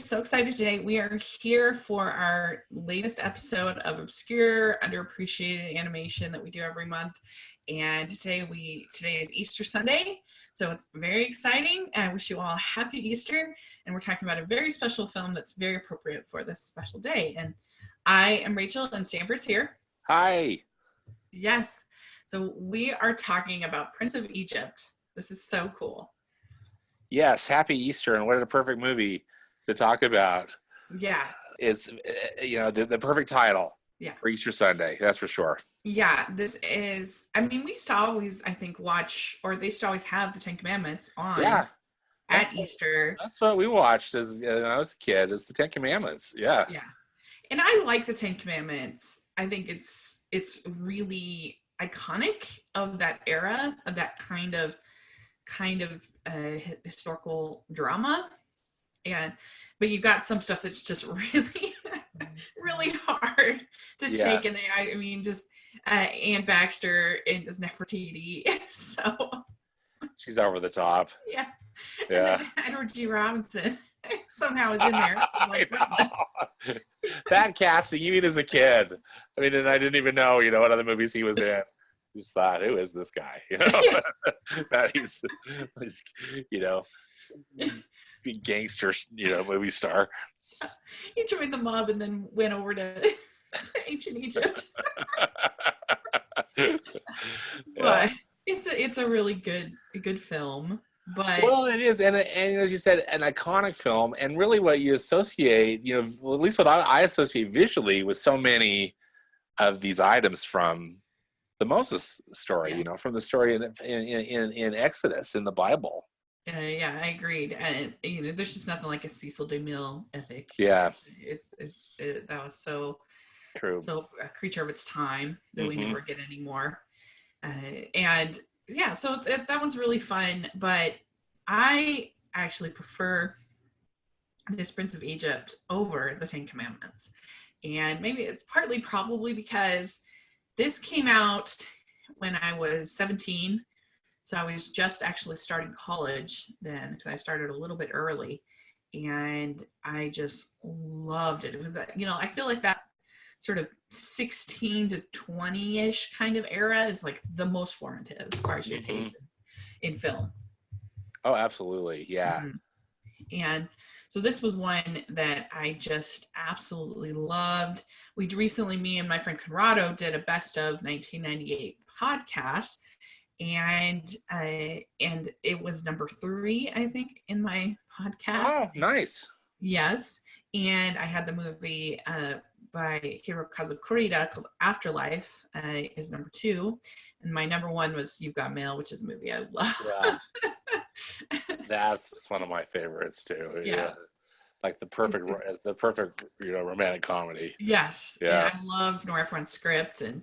so excited today. We are here for our latest episode of Obscure, Underappreciated Animation that we do every month. And today is Easter Sunday, so it's very exciting. I wish you all a happy Easter. And we're talking about a very special film that's very appropriate for this special day. And I am Rachel, and Stanford's here. Hi. Yes. So we are talking about Prince of Egypt. This is so cool. Yes, happy Easter, and what a perfect movie to talk about. Yeah. It's, the perfect title for Easter Sunday, that's for sure. Yeah, this is, we used to always, I think, watch, or they used to always have the Ten Commandments on at Easter. That's what we watched when I was a kid, is the Ten Commandments. Yeah. Yeah. And I like the Ten Commandments. I think it's really iconic of that era, of that kind of historical drama. But you've got some stuff that's just really really hard to take, and Anne Baxter is Nefertiti, so she's over the top. Yeah. Edward G. Robinson somehow is in there. That casting, even as a kid, and I didn't even know what other movies he was in. Just thought, who is this guy? That he's big gangster, movie star. He joined the mob and then went over to ancient Egypt. But it's a really good film. But it is, and as you said, an iconic film, and really what you associate, at least what I associate visually with so many of these items from the Moses story, from the story in Exodus in the Bible. Yeah, I agreed. And there's just nothing like a Cecil DeMille ethic. Yeah, that was so true. So a creature of its time that we never get anymore. So that one's really fun. But I actually prefer this Prince of Egypt over the Ten Commandments, and maybe it's probably because this came out when I was 17. So I was just actually starting college then, because I started a little bit early, and I just loved it. It was that, I feel like that sort of 16 to 20-ish kind of era is like the most formative as far as your taste in film. Oh, absolutely. Yeah. And so this was one that I just absolutely loved. We recently, me and my friend Conrado, did a best of 1998 podcast, and it was number 3, I think, in my podcast. Oh, nice. Yes. And I had the movie by Hirokazu Kurita called Afterlife is number 2, and my number 1 was You've Got Mail, which is a movie I love. Yeah. That's one of my favorites too. Yeah. Like the perfect romantic comedy. Yes. Yeah. I love Nora Ephron's script, and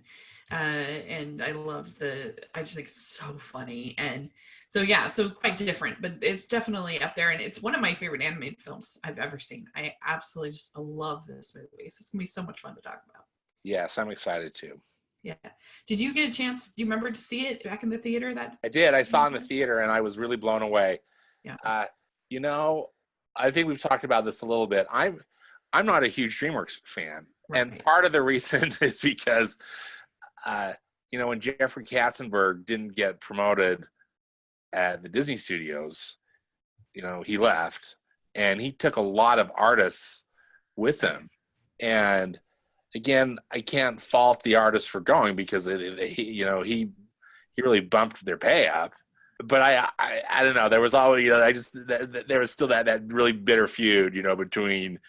I love I just think it's so funny, and so quite different, but it's definitely up there, and it's one of my favorite animated films I've ever seen. I absolutely just love this movie, so it's gonna be so much fun to talk about. Yes, I'm excited too. Yeah. Did you get a chance? Do you remember to see it back in the theater? I did. I saw it in the theater, and I was really blown away. Yeah. I think we've talked about this a little bit. I'm not a huge DreamWorks fan, right. And part of the reason is because, when Jeffrey Katzenberg didn't get promoted at the Disney Studios, he left, and he took a lot of artists with him. And again, I can't fault the artists for going, because he really bumped their pay up. But I don't know. There was always, there was still that really bitter feud, between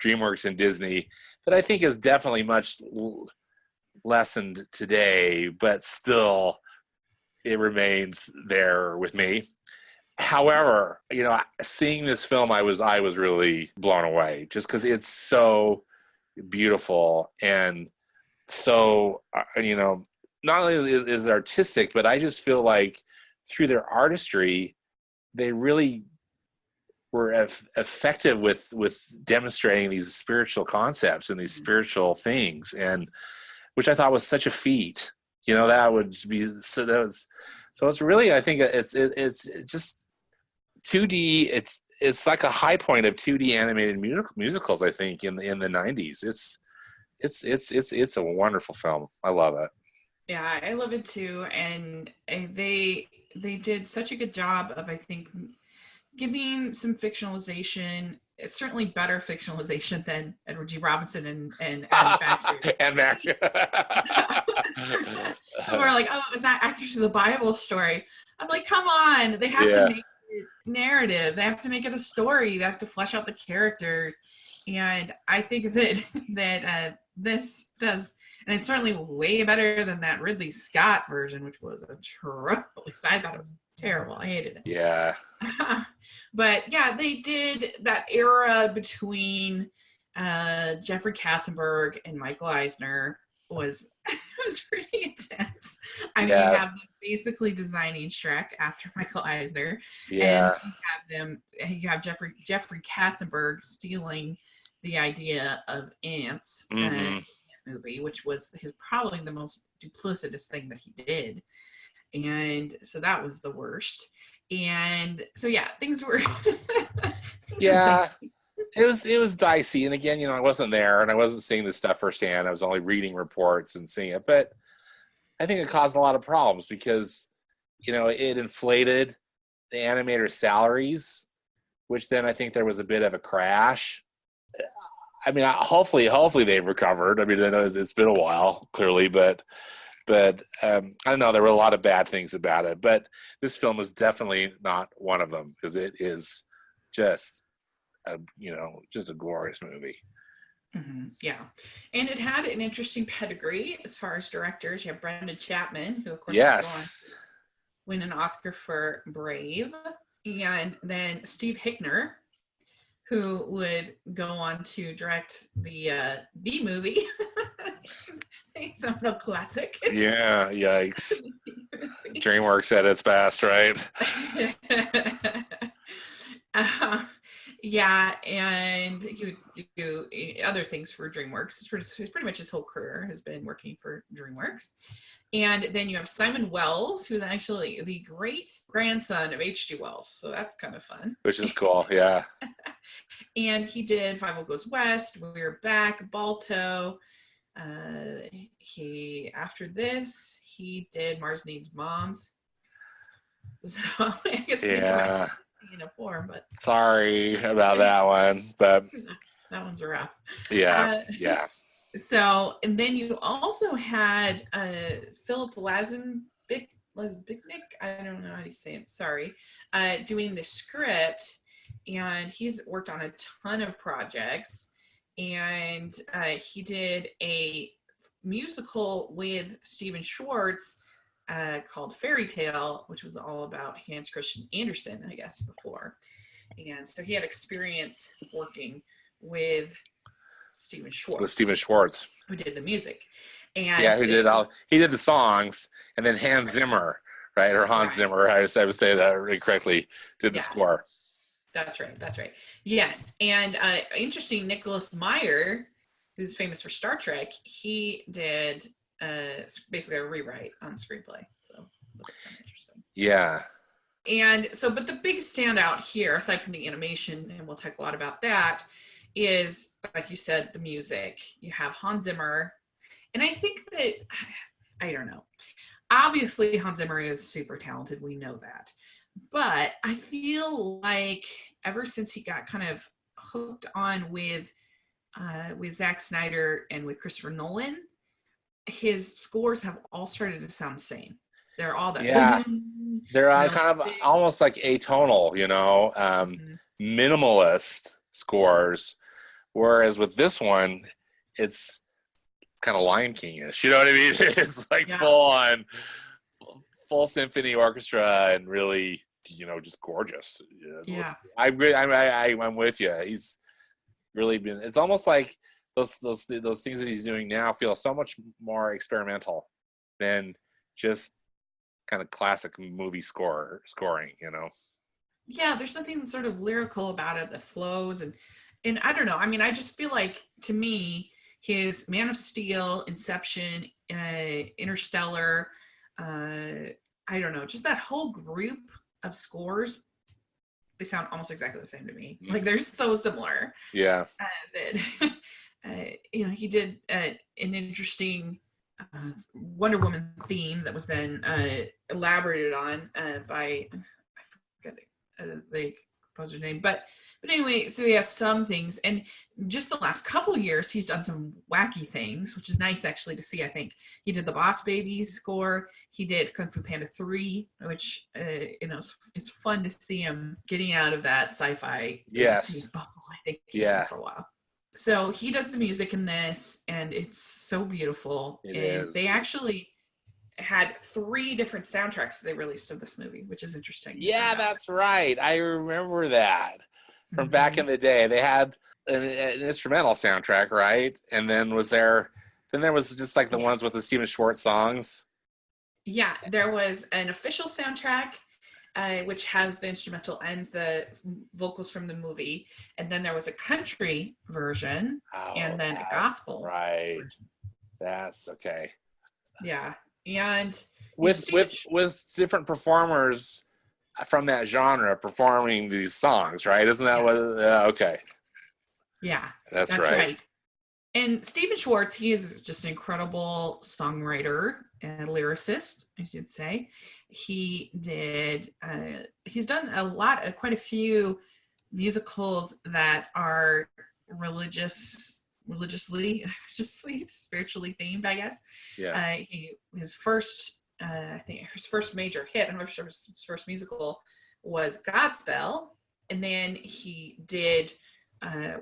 DreamWorks and Disney that I think is definitely much lessened today, but still it remains there with me. However, seeing this film, I was really blown away, just because it's so beautiful, and so not only is it artistic, but I just feel like through their artistry, they really were effective with demonstrating these spiritual concepts and these spiritual things, and which I thought was such a feat. That would be so. So it's really, I think it's just 2D. It's like a high point of 2D animated musicals. I think in the 90s. It's a wonderful film. I love it. Yeah, I love it too. And they did such a good job of, I think, giving some fictionalization. It's certainly better fictionalization than Edward G. Robinson and Adam Baxter. And Mac. People are like, oh, it was not actually the Bible story. I'm like, come on. They have to make it narrative. They have to make it a story. They have to flesh out the characters. And I think that this does, and it's certainly way better than that Ridley Scott version, which was atrocious. I thought it was terrible. I hated it. Yeah. But yeah, they did that era between Jeffrey Katzenberg and Michael Eisner was pretty intense. I mean, you have them basically designing Shrek after Michael Eisner, and you have Jeffrey Katzenberg stealing the idea of ants movie, which was probably the most duplicitous thing that he did, and so that was the worst. And so things were it was dicey. And again, I wasn't there and I wasn't seeing this stuff firsthand. I was only reading reports and seeing it, but I think it caused a lot of problems because it inflated the animators' salaries, which then I think there was a bit of a crash. I mean, hopefully they've recovered. I mean, I know it's been a while, clearly, but I don't know. There were a lot of bad things about it, but this film is definitely not one of them because it is just a glorious movie. Mm-hmm. Yeah, and it had an interesting pedigree as far as directors. You have Brendan Chapman, who of course is going to win an Oscar for Brave, and then Steve Hickner, who would go on to direct the Bee Movie, a seminal classic. Yeah, yikes. DreamWorks at its best, right? And he would do other things for DreamWorks. Pretty much his whole career has been working for DreamWorks. And then you have Simon Wells, who's actually the great grandson of H.G. Wells. So that's kind of fun. Which is cool, yeah. And he did Five Goes West, We're Back, Balto. After this, he did Mars Needs Moms. So I guess in a form, but sorry about that one, but that one's a wrap. Yeah. So, and then you also had Philip Lazanbik, I don't know how you say it, sorry, doing the script, and he's worked on a ton of projects, and he did a musical with Stephen Schwartz called Fairy Tale, which was all about Hans Christian Andersen, I guess, before. And so he had experience working with Stephen Schwartz. Who did the music. And he did the songs, and then Hans Zimmer, right? Or Hans Zimmer, I would say that incorrectly, did the score. That's right. Yes. And interesting, Nicholas Meyer, who's famous for Star Trek, he did basically a rewrite on the screenplay. So that's kind of interesting. Yeah. And so, but the big standout here, aside from the animation, and we'll talk a lot about that, is, like you said, the music. You have Hans Zimmer. And I think that, I don't know. Obviously, Hans Zimmer is super talented. We know that. But I feel like ever since he got kind of hooked on with Zack Snyder and with Christopher Nolan, his scores have all started to sound the same. They're all that. Yeah. They're kind of almost like atonal, minimalist scores. Whereas with this one, it's kind of Lion King-ish. You know what I mean? It's like full symphony orchestra and really, just gorgeous. I'm with you. He's really been. It's almost like those things that he's doing now feel so much more experimental than just kind of classic movie scoring. Yeah, there's something sort of lyrical about it that flows, and I don't know. I mean, I just feel like, to me, his Man of Steel, Inception, Interstellar, I don't know, just that whole group of scores they sound almost exactly the same to me. Like they're so similar. Yeah. That he did an interesting Wonder Woman theme that was then elaborated on by I forget the composer's name, but anyway, so he has some things, and just the last couple years, he's done some wacky things, which is nice actually to see. I think he did the Boss Baby score. He did Kung Fu Panda 3, which it's fun to see him getting out of that sci-fi bubble. I think he's been for a while. So he does the music in this, and it's so beautiful. It is. They actually had 3 different soundtracks they released of this movie, which is interesting. Yeah, that's right. I remember that from back in the day. They had an instrumental soundtrack, right? And then there was just like the ones with the Stephen Schwartz songs. Yeah, there was an official soundtrack, which has the instrumental and the vocals from the movie. And then there was a country version and then a gospel version. That's okay. Yeah. And with different performers from that genre performing these songs, right? Isn't that what? Okay. Yeah, that's right. And Stephen Schwartz, he is just an incredible songwriter and lyricist, I should say. He did. He's done quite a few musicals that are religiously, spiritually themed, I guess. Yeah. His first major hit, I'm not sure his first musical, was Godspell, and then he did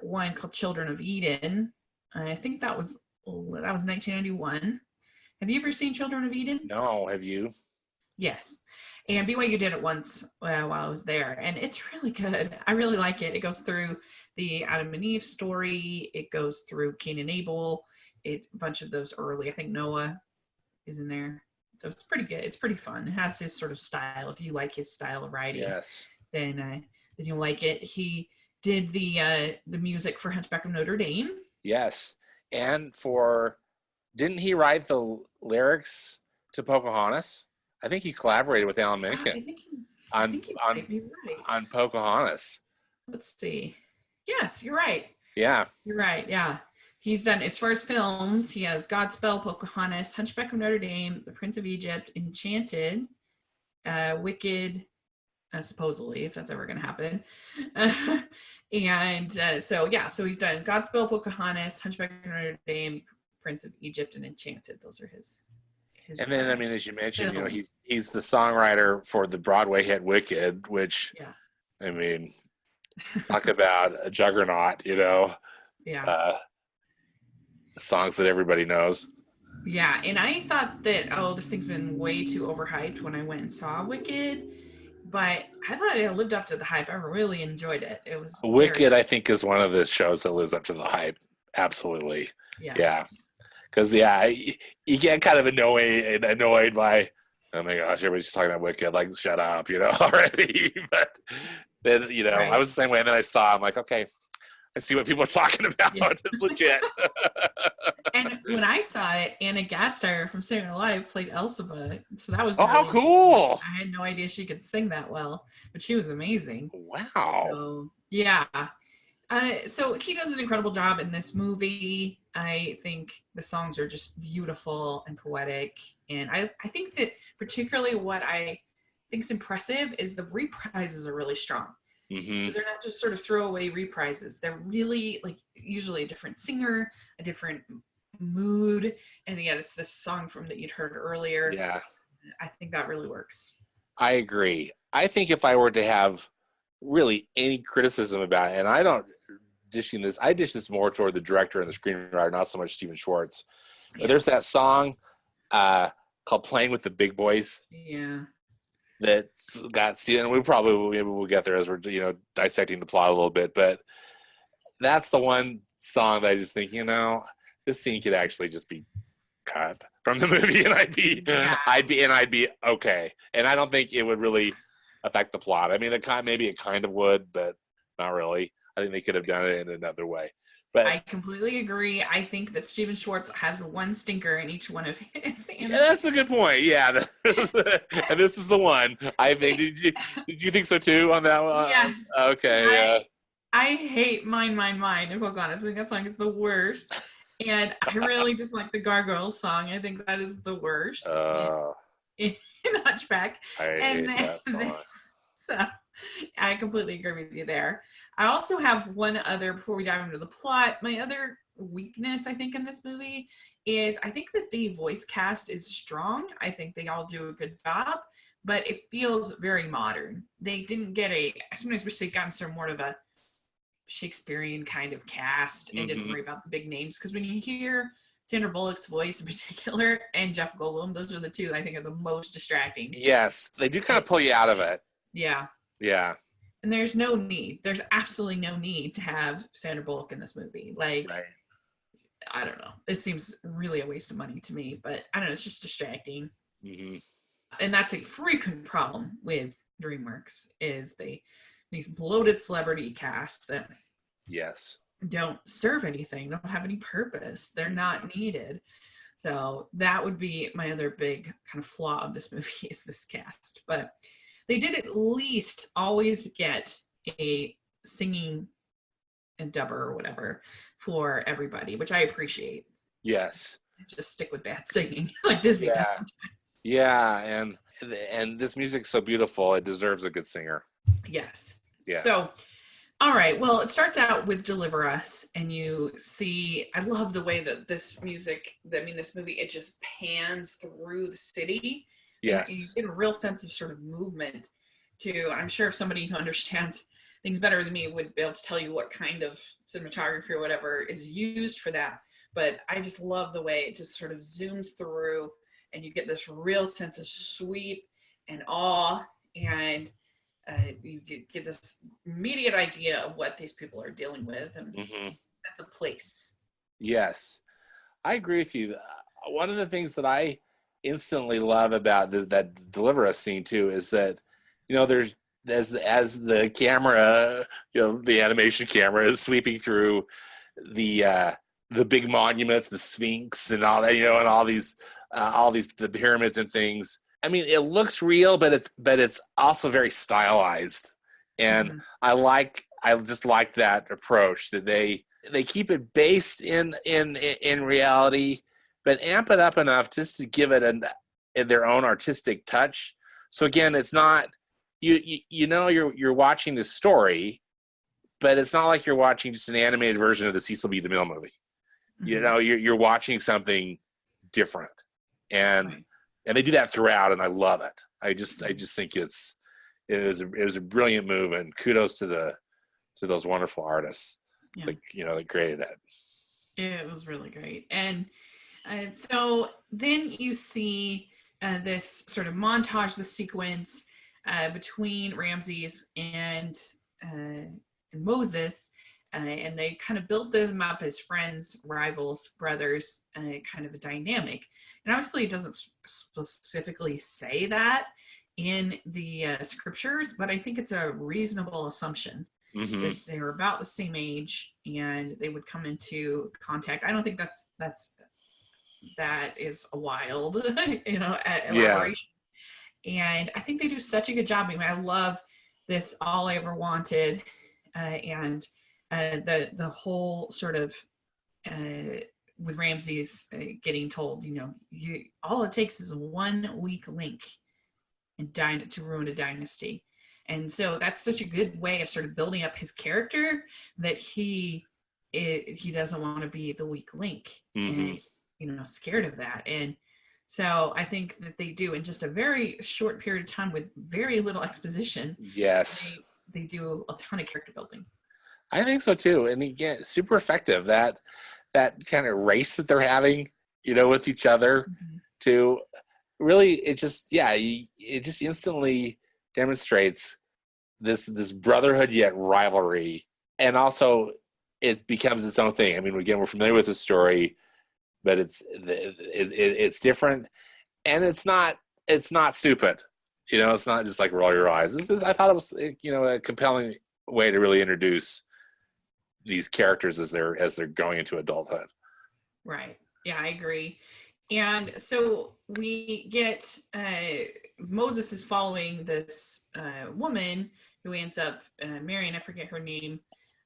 one called Children of Eden. I think that was 1991. Have you ever seen Children of Eden? No, have you? Yes. And BYU did it once while I was there, and it's really good. I really like it. It goes through the Adam and Eve story. It goes through Cain and Abel. A bunch of those early. I think Noah is in there. So it's pretty good. It's pretty fun. It has his sort of style. If you like his style of writing, then you'll like it. He did the music for Hunchback of Notre Dame. Yes. And didn't he write the lyrics to Pocahontas? I think he collaborated with Alan Menken on Pocahontas. Let's see. Yes, you're right. Yeah. You're right. Yeah. He's done, as far as films, he has Godspell, Pocahontas, Hunchback of Notre Dame, The Prince of Egypt, Enchanted, Wicked, supposedly, if that's ever going to happen. So he's done Godspell, Pocahontas, Hunchback of Notre Dame, Prince of Egypt, and Enchanted. Those are his. And then, as you mentioned, he's the songwriter for the Broadway hit Wicked, which, talk about a juggernaut, songs that everybody knows. Yeah, and I thought that, this thing's been way too overhyped when I went and saw Wicked, but I thought it lived up to the hype. I really enjoyed it. It was Wicked, I think, is one of the shows that lives up to the hype. Absolutely. Yeah. Because, you get kind of annoyed by, oh my gosh, everybody's just talking about Wicked, like, shut up, already. But then, I was the same way, and then I saw, I'm like, okay, I see what people are talking about. Yeah. It's legit. And when I saw it, Anna Gasteyer from Saturday Night Live played Elphaba, so that was how cool! I had no idea she could sing that well, but she was amazing. Wow. So, yeah. So he does an incredible job in this movie. I think the songs are just beautiful and poetic, and I think that particularly what I think is impressive is the reprises are really strong. Mm-hmm. So they're not just sort of throwaway reprises. They're really usually a different singer, a different mood, and yet it's this song that you'd heard earlier. Yeah, I think that really works. I agree. I think if I were to have really any criticism about it, and I don't I dish this more toward the director and the screenwriter, not so much Stephen Schwartz. Yeah. But there's that song called "Playing with the Big Boys." Yeah. That's got Stephen. We'll get there as we're dissecting the plot a little bit, but that's the one song that I just think this scene could actually just be cut from the movie, and I'd be okay. And I don't think it would really affect the plot. I mean, maybe it kind of would, but not really. I think they could have done it in another way. But I completely agree. I think that Steven Schwartz has one stinker in each one of his yeah, that's a good point. Yeah, and this is the one. I think. Did you think so too on that one? Yes. Okay. I hate Mine, Mine, Mine, in Pocahontas. I think that song is the worst. And I really dislike the Gargoyles song. I think that is the worst in Hunchback. I And hate then that song. so I completely agree with you there. I also have one other, before we dive into the plot, my other weakness, I think, in this movie is I think that the voice cast is strong. I think they all do a good job, but it feels very modern. They didn't get I sometimes wish they'd gotten some more of a Shakespearean kind of cast and didn't worry about the big names. Because when you hear Sandra Bullock's voice in particular and Jeff Goldblum, those are the two I think are the most distracting. Yes, they do kind of pull you out of it. Yeah. Yeah. And there's no need. There's absolutely no need to have Sandra Bullock in this movie. Like, right. I don't know. It seems really a waste of money to me, but I don't know. It's just distracting. Mm-hmm. And that's a frequent problem with DreamWorks is these bloated celebrity casts that yes don't serve anything, don't have any purpose. They're not needed. So that would be my other big kind of flaw of this movie is this cast. But they did at least always get a singing and dubber or whatever for everybody, which I appreciate. Yes. Just stick with bad singing like Disney does sometimes. Yeah, and this music's so beautiful, it deserves a good singer. Yes. Yeah. So, all right. Well, it starts out with Deliver Us, and you see, I love the way that this movie, it just pans through the city. Yes. And you get a real sense of sort of movement too. I'm sure if somebody who understands things better than me would be able to tell you what kind of cinematography or whatever is used for that. But I just love the way it just sort of zooms through and you get this real sense of sweep and awe, and you get this immediate idea of what these people are dealing with, and that's a place. Yes, I agree with you. One of the things that I instantly love about that Deliver Us scene too is that, there's as the camera, the animation camera is sweeping through the big monuments, the Sphinx, and all that, and all these the pyramids and things. I mean, it looks real, but it's also very stylized, and I just like that approach that they keep it based in reality, but amp it up enough just to give it their own artistic touch. So again, it's not you're watching this story, but it's not like you're watching just an animated version of the Cecil B. DeMille movie. You're watching something different, and they do that throughout, and I love it. I just think it was a brilliant move, and kudos to those wonderful artists that created it. It was really great. And so then you see this sort of montage, the sequence between Ramses and Moses, and they kind of build them up as friends, rivals, brothers, kind of a dynamic. And obviously it doesn't specifically say that in the scriptures, but I think it's a reasonable assumption that they were about the same age and they would come into contact. I don't think that is a wild, elaboration. And I think they do such a good job. I mean, I love this All I Ever Wanted, and the whole sort of with Ramses getting told, all it takes is 1 weak link and to ruin a dynasty. And so that's such a good way of sort of building up his character that he doesn't want to be the weak link, and scared of that. And so I think that they do in just a very short period of time with very little exposition. Yes, they do a ton of character building. I think so too, and again, super effective. That kind of race that they're having, with each other, to really, it just instantly demonstrates this brotherhood yet rivalry, and also it becomes its own thing. I mean, again, we're familiar with the story, but it's different, and it's not stupid. It's not just like roll your eyes. I thought it was a compelling way to really introduce these characters as they're going into adulthood. Right. Yeah, I agree. And so we get Moses is following this woman who ends up marrying, I forget her name,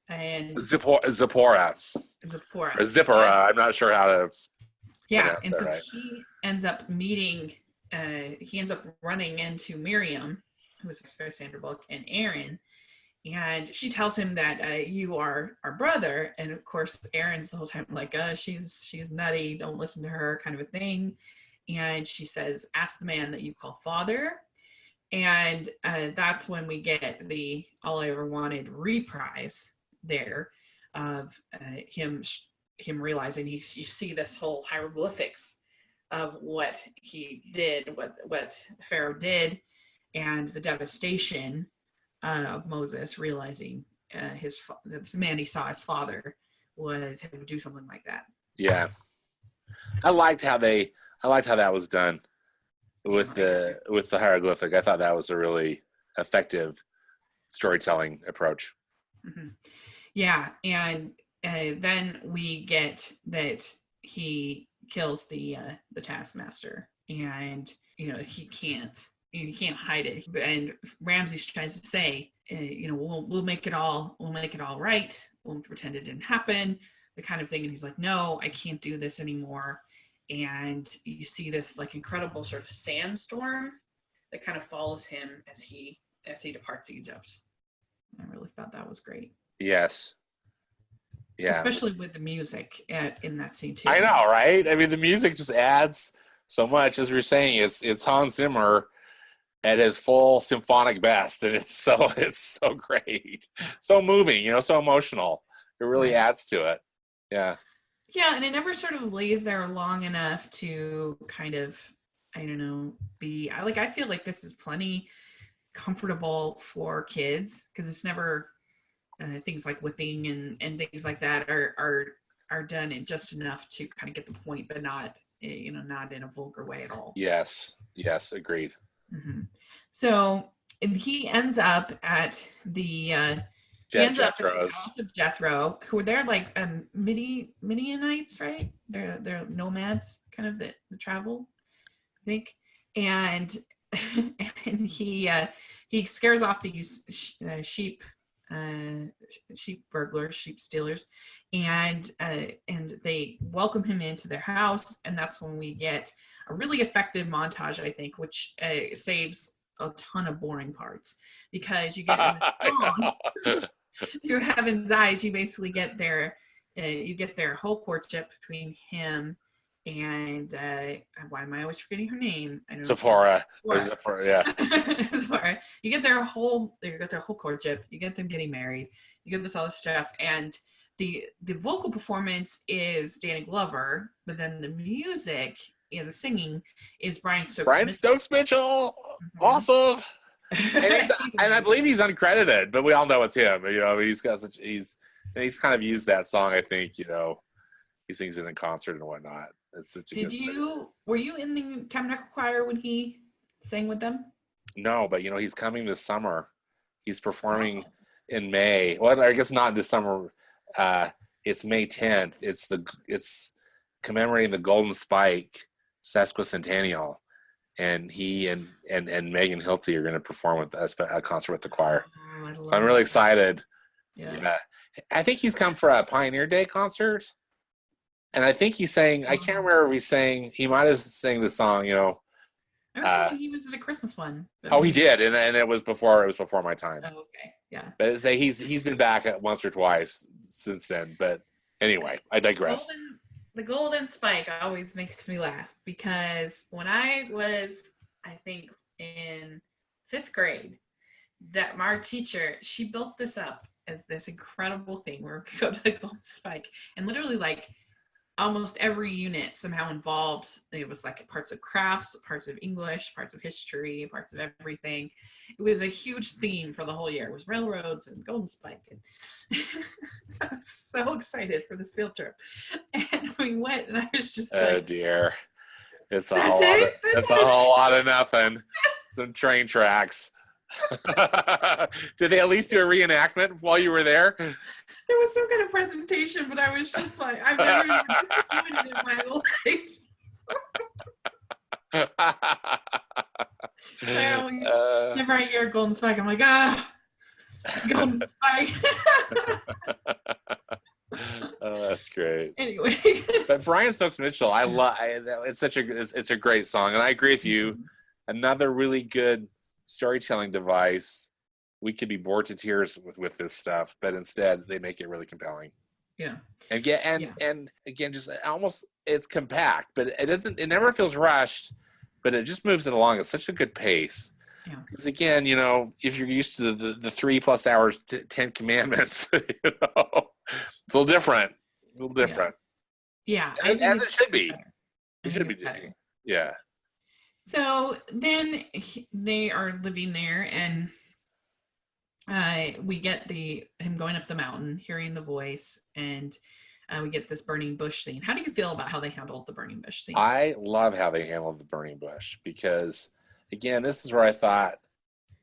and Zipporah. Zipporah. Or Zipporah. I'm not sure how to pronounce and that so right. he ends up meeting, he ends up running into Miriam, who is Sandra Bullock, and Aaron. And she tells him that you are our brother, and of course Aaron's the whole time like, she's nutty, don't listen to her, kind of a thing. And she says, ask the man that you call father. And that's when we get the All I Ever Wanted reprise there of him realizing you see this whole hieroglyphics of what he did, what Pharaoh did, and the devastation of Moses realizing the man he saw his father was having to do something like that. Yeah, I liked how that was done with the hieroglyphic. I thought that was a really effective storytelling approach. Mm-hmm. Yeah, and then we get that he kills the taskmaster, and he can't hide it. And Ramses tries to say, we'll make it all right. We'll pretend it didn't happen, the kind of thing. And he's like, no, I can't do this anymore. And you see this like incredible sort of sandstorm that kind of follows him as he departs Egypt. I really thought that was great. Yes. Yeah. Especially with the music in that scene too. I know, right? I mean, the music just adds so much. As we were saying, it's Hans Zimmer at his full symphonic best, and it's so great, so moving, so emotional. It really adds to it. Yeah. Yeah, and it never sort of lays there long enough to kind of, I don't know, I feel like this is plenty comfortable for kids, because it's never things like whipping and things like that are done in just enough to kind of get the point, but not not in a vulgar way at all. Yes, agreed. Mm-hmm. So he ends up at the house of Jethro, who are there like Midianites, right? They're nomads, kind of the travel, I think. And and he scares off these sheep burglars, sheep stealers, and they welcome him into their house. And that's when we get a really effective montage, I think, which saves a ton of boring parts, because you get in the song through Heaven's Eyes, you basically get their whole courtship between him and why am I always forgetting her name? I don't know. Zipporah, yeah. Zipporah. You get their whole courtship. You get them getting married. You get all this stuff, and the vocal performance is Danny Glover, but then the music, the singing is Brian Stokes Mitchell. Mm-hmm. Awesome. And I believe he's uncredited, but we all know it's him. He's kind of used that song. I think he sings it in concert and whatnot. It's such a were you in the Tabernacle Choir when he sang with them? No, but he's coming this summer. He's performing in May. Well, I guess not this summer. It's May 10th. It's commemorating the Golden Spike sesquicentennial, and he and Megan Hilty are going to perform with a concert with the choir. I'm really excited. Yeah, I think he's come for a Pioneer Day concert. And I think he's saying, I can't remember if he's saying, he might have sang the song, I was thinking he was at a Christmas one. He did, and it was before my time. Oh, okay, yeah. But he's been back once or twice since then. But anyway, I digress. The Golden Spike always makes me laugh, because when I was, I think, in 5th grade, that our teacher, she built this up as this incredible thing where we go to the Golden Spike, and literally like almost every unit somehow involved. It was like parts of crafts, parts of English, parts of history, parts of everything. It was a huge theme for the whole year. It was railroads and Golden Spike. And I was so excited for this field trip. And we went, and I was just like, oh dear. It's a whole lot of nothing. Some train tracks. Did they at least do a reenactment while you were there? there was some kind of presentation, but I was just like, I've never been disappointed in my life. Whenever I hear Golden Spike, I'm like, Golden Spike. Oh, that's great. Anyway, but Brian Stokes Mitchell, I love. It's a great song, and I agree with you. Another really good storytelling device. We could be bored to tears with this stuff, but instead they make it really compelling. Yeah. And again, just almost it's compact, but it never feels rushed, but it just moves it along at such a good pace. Yeah. Because again, if you're used to the 3+ hours, 10 commandments, it's a little different. Yeah. As it should be. It should be better. Yeah. So then they are living there, and we get him going up the mountain, hearing the voice, and we get this burning bush scene. How do you feel about how they handled the burning bush scene? I love how they handled the burning bush because, again, this is where I thought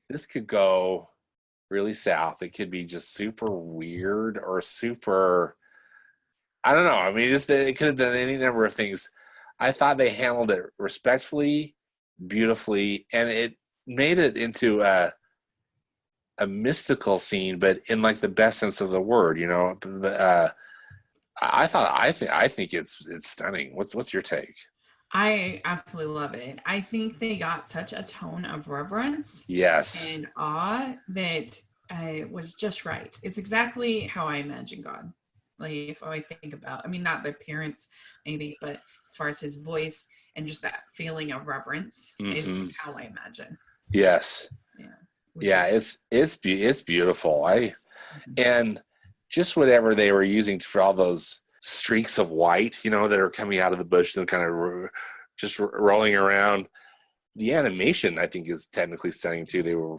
this could go really south. It could be just super weird or super, I don't know. I mean, it could have done any number of things. I thought they handled it respectfully, beautifully, and it made it into a mystical scene, but in like the best sense of the word, I think it's stunning. What's your take? I absolutely love it. I think they got such a tone of reverence, yes, and awe that was just right. It's exactly how I imagine God. Like if I think about, I mean, not the appearance maybe, but as far as his voice and just that feeling of reverence is how I imagine. Yes. Yeah, it's beautiful. And just whatever they were using for all those streaks of white, that are coming out of the bush and kind of just rolling around. The animation, I think, is technically stunning too. They were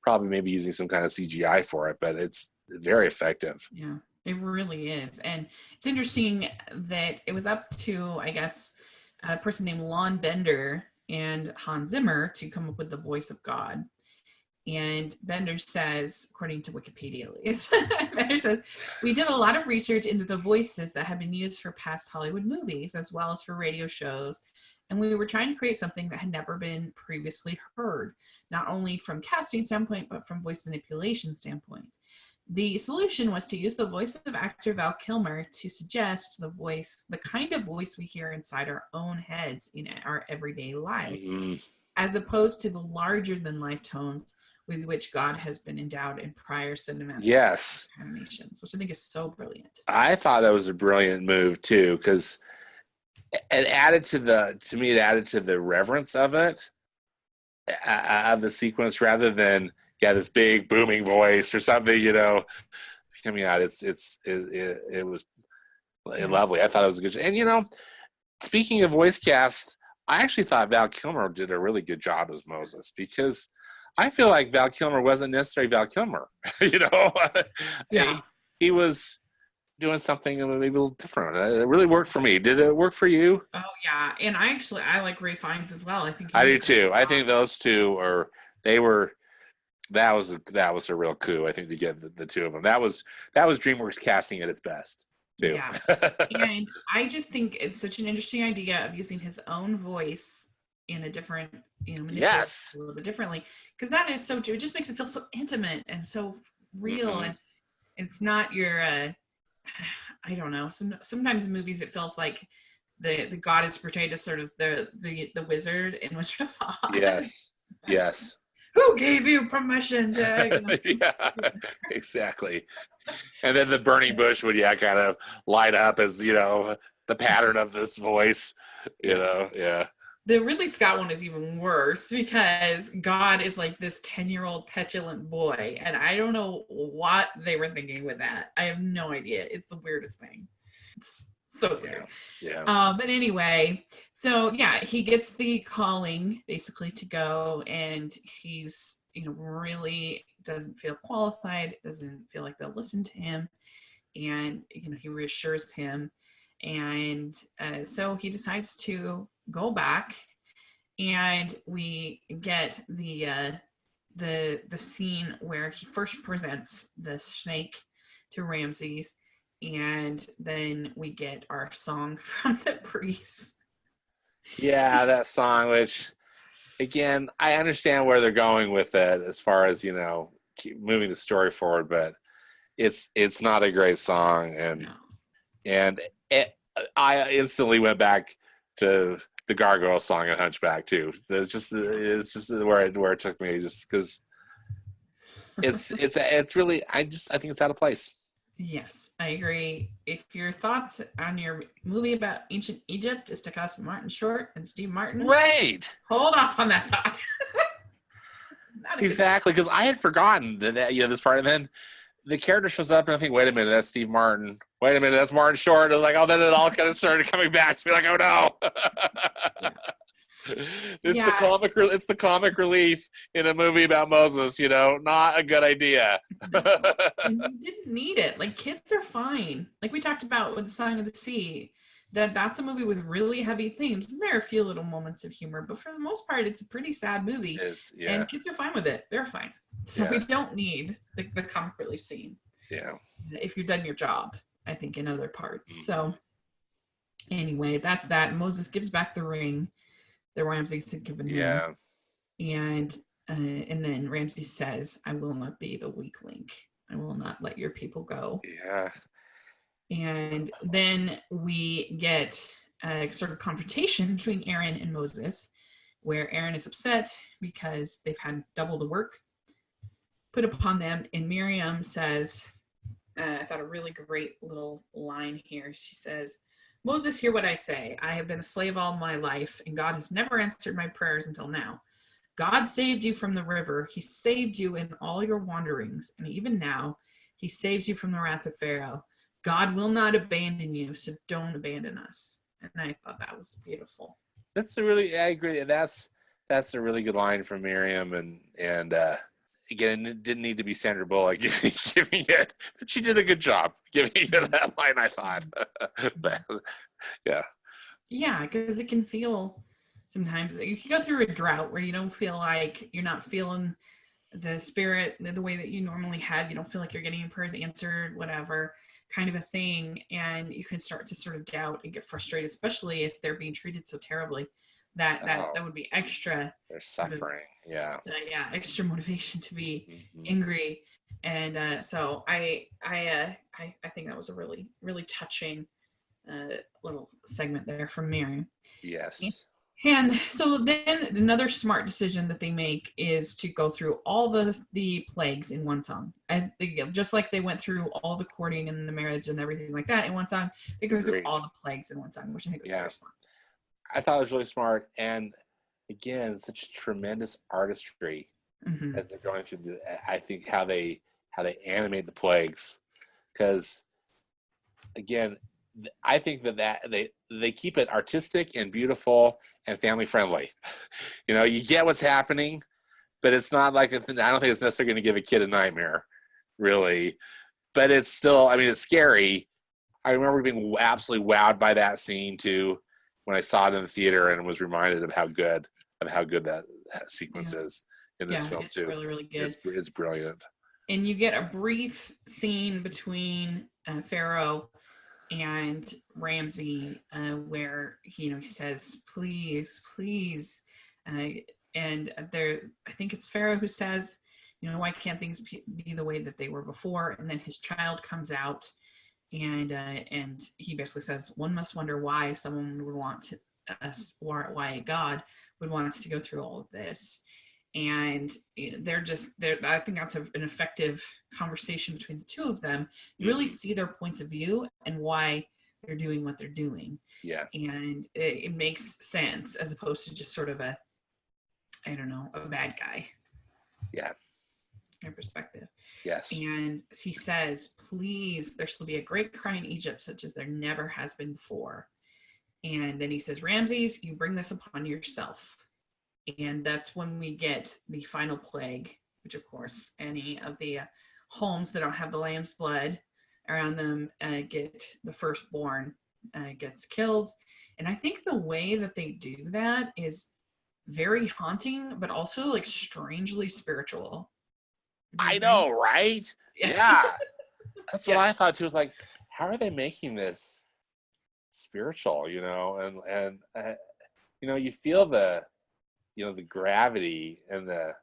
probably maybe using some kind of CGI for it, but it's very effective. Yeah, it really is. And it's interesting that it was up to, I guess, a person named Lon Bender and Hans Zimmer to come up with the voice of God. And Bender says, according to Wikipedia at least, Bender says, we did a lot of research into the voices that have been used for past Hollywood movies, as well as for radio shows. And we were trying to create something that had never been previously heard, not only from casting standpoint, but from voice manipulation standpoint. The solution was to use the voice of actor Val Kilmer to suggest the kind of voice we hear inside our own heads in our everyday lives, as opposed to the larger than life tones with which God has been endowed in prior cinematic animations, which I think is so brilliant. I thought it was a brilliant move too, because it added to the reverence of it, of the sequence, rather than this big booming voice or something, coming out. It was lovely. I thought it was a good. And speaking of voice cast, I actually thought Val Kilmer did a really good job as Moses, because I feel like Val Kilmer wasn't necessarily Val Kilmer. He was doing something maybe a little different. It really worked for me. Did it work for you? Oh yeah, and I like Ray Fiennes as well. I think I do too. I think those two that was a real coup. I think to get the two of them. That was DreamWorks casting at its best too. Yeah, and I just think it's such an interesting idea of using his own voice in a different, a little bit differently, because that is so true. It just makes it feel so intimate and so real, and it's not your I don't know. Sometimes in movies it feels like the god is portrayed as sort of the wizard in Wizard of Oz. Yes. Who gave you permission to? Yeah, exactly. And then the burning bush would kind of light up as the pattern of this voice. Yeah. The Ridley Scott one is even worse, because God is like this 10-year-old petulant boy, and I don't know what they were thinking with that. I have no idea. It's the weirdest thing. It's so weird. Yeah. But anyway, so he gets the calling basically to go, and he's really doesn't feel qualified, doesn't feel like they'll listen to him, and he reassures him, and so he decides to go back, and we get the scene where he first presents the snake to Ramses. And then we get our song from the priest. Yeah, that song, which, again, I understand where they're going with it as far as, keep moving the story forward, but it's not a great song. And I instantly went back to the Gargoyle song and Hunchback too. It's just where it took me, just because it's really, I think it's out of place. Yes, I agree. If your thoughts on your movie about ancient Egypt is to cast Martin Short and Steve Martin, right? Hold off on that thought. Exactly, because I had forgotten that this part, and then the character shows up, and I think, wait a minute, that's Steve Martin. Wait a minute, that's Martin Short. And then it all kind of started coming back to me, like, oh no. Yeah. It's the comic relief in a movie about Moses, not a good idea. No. And you didn't need it. Like, kids are fine. Like we talked about with The Sign of the Sea, that's a movie with really heavy themes. And there are a few little moments of humor, but for the most part, it's a pretty sad movie. And kids are fine with it. They're fine. So we don't need the comic relief scene. Yeah. If you've done your job, I think, in other parts. So anyway, that's that. Moses gives back the ring that Ramses had given him. And then Ramses says, I will not be the weak link. I will not let your people go. Yeah. And then we get a sort of confrontation between Aaron and Moses, where Aaron is upset because they've had double the work put upon them. And Miriam says, I thought a really great little line here. She says, Moses, hear what I say. I have been a slave all my life, and God has never answered my prayers until now. God saved you from the river. He saved you in all your wanderings. And even now, he saves you from the wrath of Pharaoh. God will not abandon you, so don't abandon us. And I thought that was beautiful. I agree. That's a really good line from Miriam, and again, it didn't need to be Sandra Bullock giving it, but she did a good job giving you that line, I thought. But, yeah. Yeah, because it can feel sometimes, you can go through a drought where you don't feel like you're not feeling the spirit the way that you normally have. You don't feel like you're getting your prayers answered, whatever kind of a thing. And you can start to sort of doubt and get frustrated, especially if they're being treated so terribly. That would be extra. They're suffering. Extra motivation to be angry. And so I think that was a really, really touching little segment there from Miriam. Yes. And so then another smart decision that they make is to go through all the plagues in one song. And just like they went through all the courting and the marriage and everything like that in one song, they go through all the plagues in one song, which I think was very smart. I thought it was really smart. And again, such tremendous artistry as they're going through I think how they animate the plagues. Because again, I think that they keep it artistic and beautiful and family friendly. You get what's happening, but it's not like, I don't think it's necessarily going to give a kid a nightmare, really. But it's still, it's scary. I remember being absolutely wowed by that scene too when I saw it in the theater and was reminded of how good that sequence is in this film too. Really, really good. It's brilliant. And you get a brief scene between Pharaoh and Ramsey, where he says, "Please, please," and I think it's Pharaoh who says, "Why can't things be the way that they were before?" And then his child comes out, and he basically says, "One must wonder why someone would want us, or why God would want us to go through all of this." And they're I think that's an effective conversation between the two of them. You really see their points of view and why they're doing what they're doing. Yeah. And it makes sense as opposed to just sort of a bad guy. Yeah. Their perspective. Yes. And he says, "Please, there shall be a great cry in Egypt such as there never has been before." And then he says, "Ramses, you bring this upon yourself." And that's when we get the final plague, which, of course, any of the homes that don't have the lamb's blood around them get the firstborn gets killed. And I think the way that they do that is very haunting, but also strangely spiritual. I know, right? Yeah. that's what I thought too. Was like, how are they making this spiritual? And you feel the the gravity and the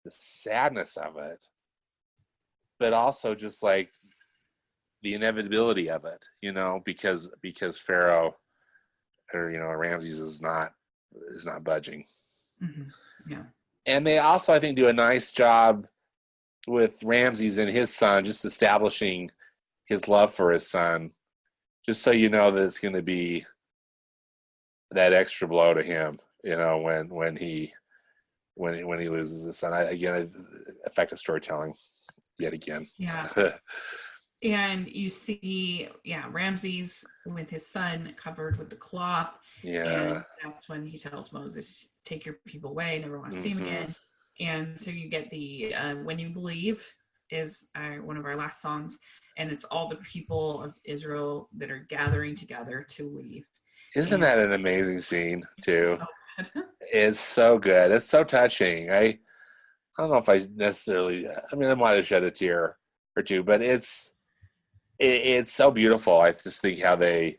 sadness of it, but also just like the inevitability of it, because Pharaoh or Ramses is not budging. Mm-hmm. Yeah. And they also, I think, do a nice job with Ramses and his son, just establishing his love for his son, just so you know that it's going to be that extra blow to him, when he loses his son. Again, effective storytelling, yet again. Yeah. And you see, Ramses with his son covered with the cloth. Yeah. And that's when he tells Moses, take your people away, never want to see him again. And so you get the When You Believe is one of our last songs. And it's all the people of Israel that are gathering together to leave. Isn't that an amazing scene, too? So good. It's so good. It's so touching. I don't know if I necessarily, I might have shed a tear or two, but it's so beautiful. I just think how they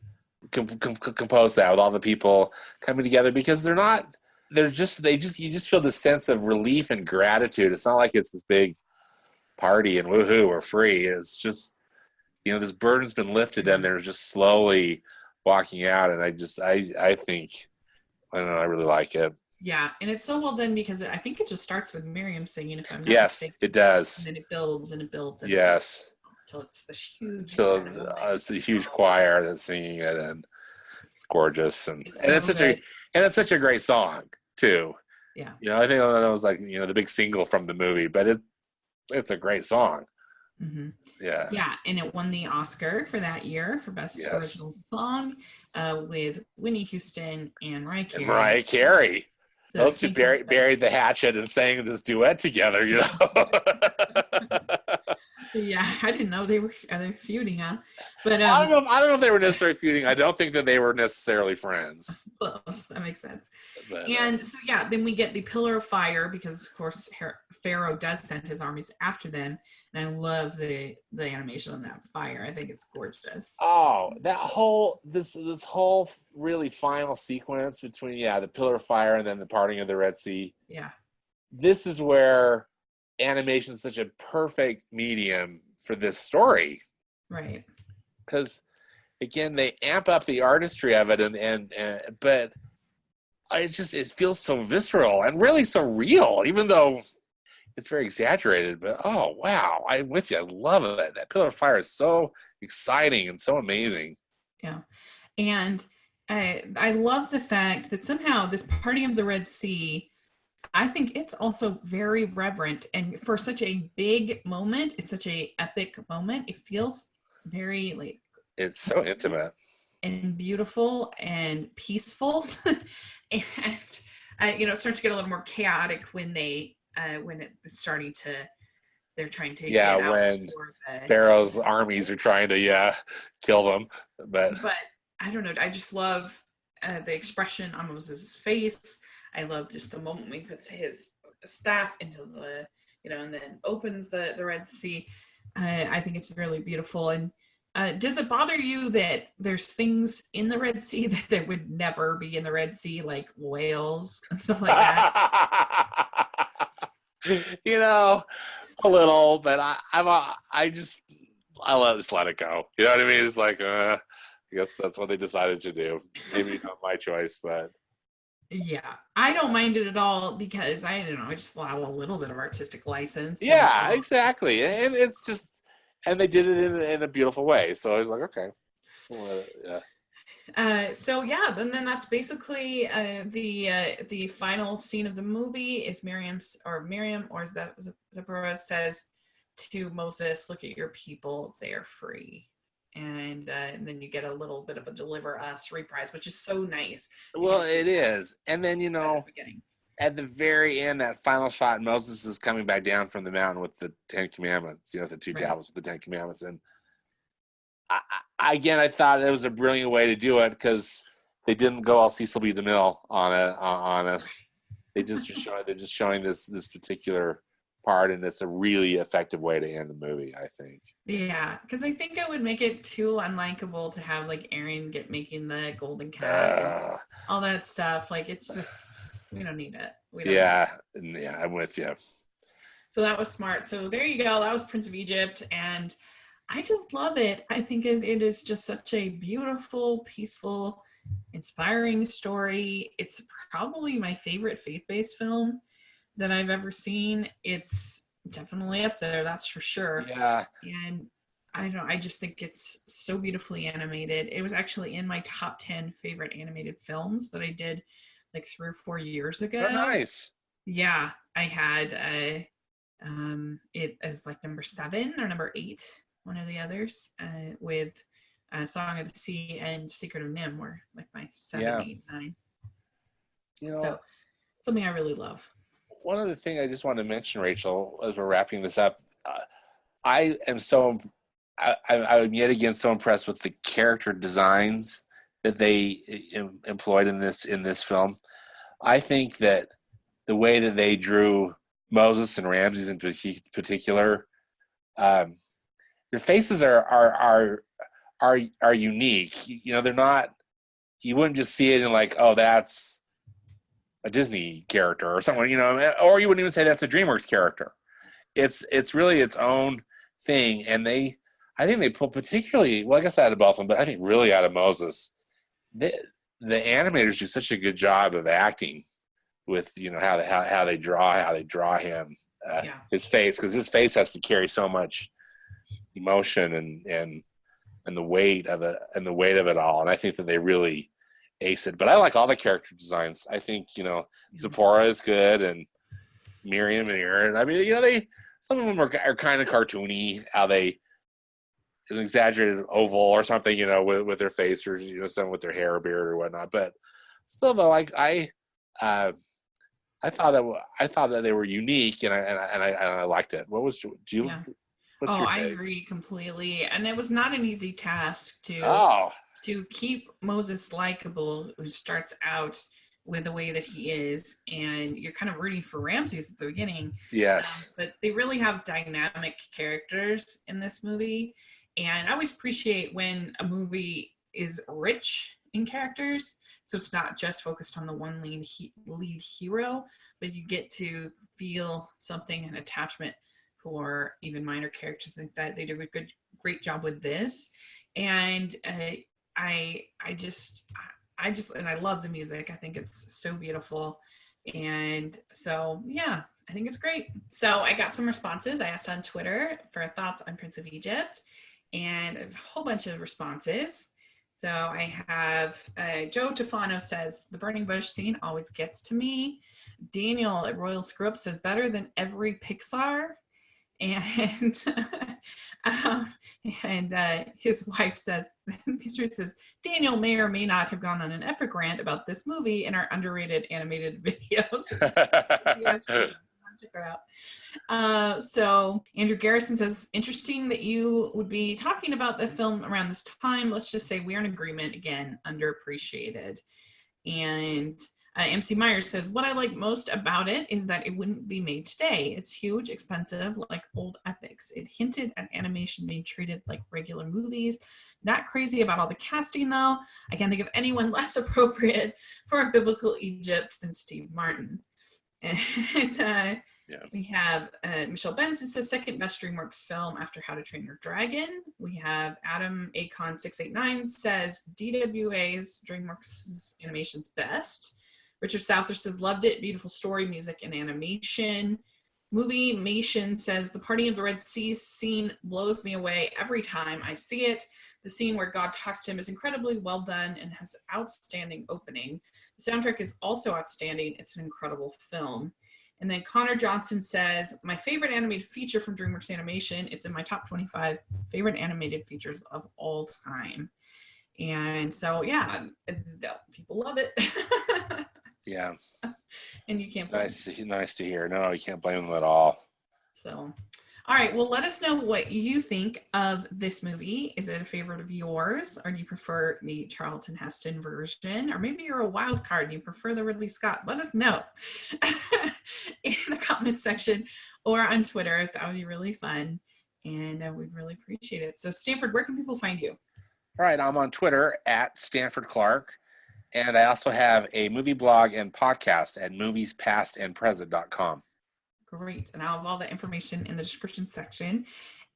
compose that with all the people coming together, because you just feel this sense of relief and gratitude. It's not like it's this big party and woohoo, we're free. It's just, this burden's been lifted and they're just slowly walking out. And I think, I don't know, I really like it. Yeah, and it's so well done because I think it just starts with Miriam singing, if I'm not yes, mistaken. It does. And then it builds and it builds. And yes. So it's this huge. So it's a huge choir that's singing it, and it's gorgeous, and it's such a great song too. Yeah. I think that was like the big single from the movie, but it's a great song. Mm-hmm. Yeah. Yeah, and it won the Oscar for that year for Best Original Song with Whitney Houston and Mariah Carey. So those two buried the hatchet and sang this duet together. Yeah, I didn't know they were feuding, huh? But I don't know if they were necessarily feuding. I don't think that they were necessarily friends. Close. That makes sense. But, and so then we get the pillar of fire, because of course Pharaoh does send his armies after them, and I love the animation on that fire. I think it's gorgeous. Oh, that whole this whole really final sequence between the pillar of fire and then the parting of the Red Sea. Yeah. This is where animation is such a perfect medium for this story, right? Because again, they amp up the artistry of it, and but it feels so visceral and really so real, even though it's very exaggerated. But oh wow, I'm with you. I love it. That pillar of fire is so exciting and so amazing. Yeah, and I love the fact that somehow this parting of the Red Sea, I think it's also very reverent, and for such a big moment, it's such a epic moment. It feels very it's so intimate and beautiful and peaceful, and it starts to get a little more chaotic when it's starting to. They're trying to get out when Pharaoh's armies are trying to kill them, but I don't know. I just love the expression on Moses' face. I love just the moment when he puts his staff into the, and then opens the Red Sea. I think it's really beautiful. And does it bother you that there's things in the Red Sea that would never be in the Red Sea, like whales and stuff like that? A little, but I just let it go. You know what I mean? It's like, I guess that's what they decided to do. Maybe not my choice, but. Yeah, I don't mind it at all, because I just allow a little bit of artistic license. Yeah, exactly. And it's just, and they did it in a beautiful way. So I was like, okay. Then that's basically the final scene of the movie is Miriam, or Zipporah says to Moses, look at your people, they are free. And then you get a little bit of a deliver us reprise, which is so nice. Well, it is. And then, at the very end, that final shot, Moses is coming back down from the mountain with the 10 Commandments, the two tablets with the 10 Commandments. And I thought it was a brilliant way to do it, because they didn't go all Cecil B. DeMille on us. They're just showing this particular part, and it's a really effective way to end the movie, I think. Yeah, because I think it would make it too unlikable to have like Aaron making the golden cat, all that stuff. Like it's just we don't need it. We don't need it. Yeah, I'm with you. So that was smart. So there you go. That was Prince of Egypt, and I just love it. I think it is just such a beautiful, peaceful, inspiring story. It's probably my favorite faith-based film that I've ever seen. It's definitely up there, that's for sure. Yeah. And I don't know, I just think it's so beautifully animated. It was actually in my top 10 favorite animated films that I did like 3 or 4 years ago. Oh, nice. Yeah, I had it as like number 7 or number 8, one of the others, with Song of the Sea and Secret of Nim were like my 7, 8, 9. So something I really love. One other thing I just wanted to mention, Rachel, as we're wrapping this up, I am I'm yet again so impressed with the character designs that they employed in this film. I think that the way that they drew Moses and Ramses in particular, their faces are unique. They're not. You wouldn't just see it and like, oh, that's a Disney character or someone, or you wouldn't even say that's a DreamWorks character. It's really its own thing, and I think they pull particularly, well, I guess out of both of them, but I think really out of Moses, the animators do such a good job of acting with how they draw him, his face, because his face has to carry so much emotion and the weight of it all, and I think that they really ace it. But I like all the character designs. I think Zipporah is good, and Miriam and Aaron. I mean, some of them are kind of cartoony, how they an exaggerated oval or something, with their face, or some with their hair or beard or whatnot. But still, though, I thought that they were unique, and I liked it. What was Yeah. I agree completely, and it was not an easy task to keep Moses likable, who starts out with the way that he is, and you're kind of rooting for Ramses at the beginning. Yes. But they really have dynamic characters in this movie, and I always appreciate when a movie is rich in characters, so it's not just focused on the one lead hero, but you get to feel something, an attachment for even minor characters. I think that they do a great job with this, and I just and I love the music. I think it's so beautiful, and so yeah, I think it's great. So I got some responses. I asked on Twitter for thoughts on Prince of Egypt, and a whole bunch of responses. So I have Joe Tefano says, the burning bush scene always gets to me. Daniel at Royal Screw Up says, better than every Pixar. And his wife says, Mr. says, Daniel may or may not have gone on an epic rant about this movie in our underrated animated videos. Check that out. So Andrew Garrison says, interesting that you would be talking about the film around this time. Let's just say we're in agreement again, underappreciated. And MC Myers says, what I like most about it is that it wouldn't be made today. It's huge, expensive, like old epics. It hinted at animation being treated like regular movies. Not crazy about all the casting, though. I can't think of anyone less appropriate for a biblical Egypt than Steve Martin. And we have Michelle Benson says, second best DreamWorks film after How to Train Your Dragon. We have Adam Acon689 says, DWA's DreamWorks animation's best. Richard Souther says, loved it. Beautiful story, music, and animation. Movie Mation says, the Parting of the Red Sea scene blows me away every time I see it. The scene where God talks to him is incredibly well done and has outstanding opening. The soundtrack is also outstanding. It's an incredible film. And then Connor Johnson says, my favorite animated feature from DreamWorks Animation. It's in my top 25 favorite animated features of all time. And so, yeah, people love it. Yeah. And you can't blame them. Nice to hear. No, you can't blame them at all. So, All right. Well, let us know what you think of this movie. Is it a favorite of yours, or do you prefer the Charlton Heston version? Or maybe you're a wild card and you prefer the Ridley Scott. Let us know in the comments section or on Twitter. That would be really fun. And we'd really appreciate it. So, Stanford, where can people find you? All right. I'm on Twitter at Stanford Clark. And I also have a movie blog and podcast at moviespastandpresent.com. Great. And I'll have all the information in the description section.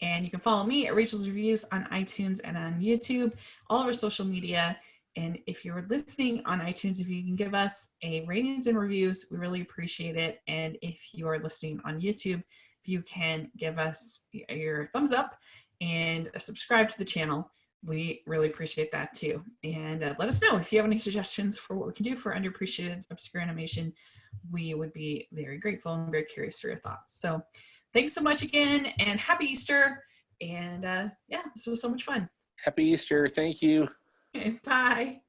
And you can follow me at Rachel's Reviews on iTunes and on YouTube, all of our social media. And if you're listening on iTunes, if you can give us a ratings and reviews, we really appreciate it. And if you are listening on YouTube, if you can give us your thumbs up and subscribe to the channel, we really appreciate that too. And let us know if you have any suggestions for what we can do for underappreciated obscure animation. We would be very grateful and very curious for your thoughts. So thanks so much again, and happy Easter. And yeah, this was so much fun. Happy Easter. Thank you. Okay, bye.